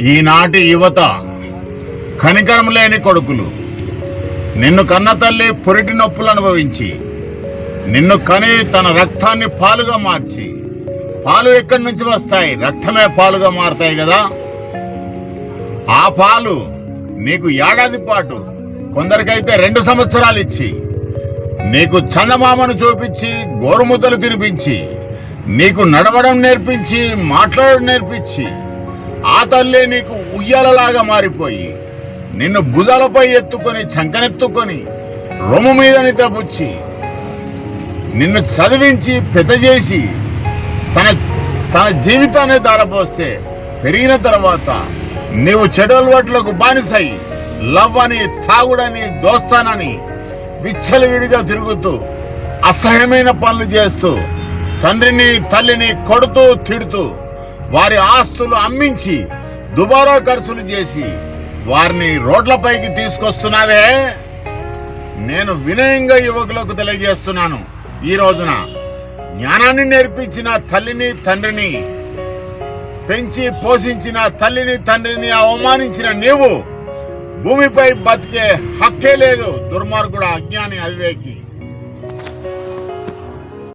ఈనాటి యువత కనికరం లేని కొడుకులు. నిన్ను కన్న తల్లి పురిటి నొప్పులు అనుభవించి నిన్ను కని తన రక్తాన్ని పాలుగా మార్చి, పాలు ఎక్కడి నుంచి వస్తాయి? రక్తమే పాలుగా మారుతాయి కదా. ఆ పాలు నీకు ఏడాది పాటు, కొందరికైతే 2 సంవత్సరాలు ఇచ్చి, నీకు చందమామను చూపించి గోరుముద్దలు తినిపించి, నీకు నడవడం నేర్పించి, మాట్లాడడం నేర్పించి, ఆ తల్లి నీకు ఉయ్యాలలాగా మారిపోయి నిన్ను భుజాలపై ఎత్తుకొని, చంకనెత్తుకొని, రొమ్ము మీద నిద్రపుచ్చి, నిన్ను చదివించి పెద్దచేసి తన జీవితాన్ని దారపోస్తే, పెరిగిన తర్వాత నీవు చెడు అలవాట్లకు బానిసై లవ్ అని, తాగుడని, దోస్తానని విచ్చలవిడిగా తిరుగుతూ అసహ్యమైన పనులు చేస్తూ తండ్రిని తల్లిని కొడుతూ తిడుతూ వారి ఆస్తులు అమ్మించి దుబారా ఖర్చులు చేసి వారిని రోడ్లపైకి తీసుకొస్తున్నావే. నేను వినయంగా యువకులకు తెలియజేస్తున్నాను, ఈ రోజున జ్ఞానాన్ని నేర్పించిన తల్లిని తండ్రిని, పెంచి పోషించిన తల్లిని తండ్రిని అవమానించిన నీవు భూమిపై బతికే హక్కే లేదు. దుర్మార్గుడు, అజ్ఞాని, అవివేకి.